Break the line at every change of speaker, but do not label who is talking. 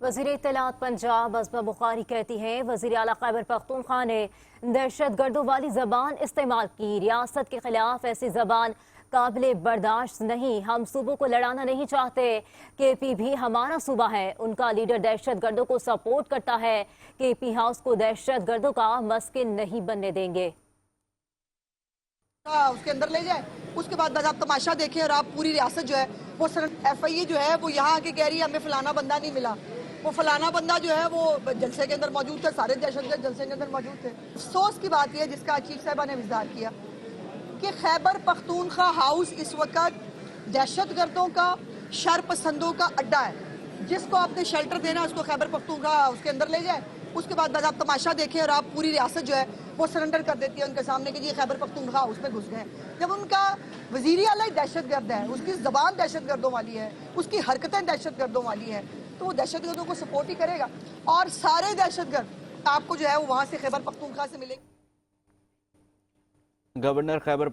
وزیر اطلاعات پنجاب ازما بخاری کہتی ہیں وزیر اعلیٰ خیبر پختونخوا نے دہشت گردوں والی زبان استعمال کی۔ ریاست کے خلاف ایسی زبان قابل برداشت نہیں۔ ہم صوبوں کو لڑانا نہیں چاہتے۔ کے پی بھی ہمارا صوبہ ہے۔ ان کا لیڈر دہشت گردوں کو سپورٹ کرتا ہے۔ کے پی ہاؤس کو دہشت گردوں کا مسکن نہیں بننے دیں گے۔
اس کے اندر لے جائے، اس کے بعد بس آپ تماشا دیکھیں اور آپ پوری ریاست جو ہے وہ ایف آئی اے جو ہے وہ یہاں آ کے کہہ رہی ہے ہمیں فلانا بندہ نہیں ملا۔ وہ فلانا بندہ جو ہے وہ جلسے کے اندر موجود تھے، سارے دہشت گرد جلسے کے اندر موجود تھے۔ افسوس کی بات یہ جس کا چیف صاحبہ نے اظہار کیا کہ خیبر پختونخوا ہاؤس اس وقت دہشت گردوں کا، شر پسندوں کا اڈا ہے۔ جس کو آپ نے شیلٹر دینا اس کو خیبر پختونخوا اس کے اندر لے جائے، اس کے بعد بس آپ تماشا دیکھیں اور آپ پوری ریاست جو ہے وہ سرنڈر کر دیتی ہے ان کے سامنے کہ یہ خیبر پختونخوا اس میں گھس گئے۔ جب ان کا وزیر اعلیٰ دہشت گرد ہے، اس کی زبان دہشت گردوں والی ہے، اس کی حرکتیں دہشت گردوں والی ہیں، تو وہ دہشت گردوں کو سپورٹ ہی کرے گا اور سارے دہشت گرد آپ کو جو ہے وہ وہاں سے خیبر پختونخوا سے ملے گا۔
گورنر خیبر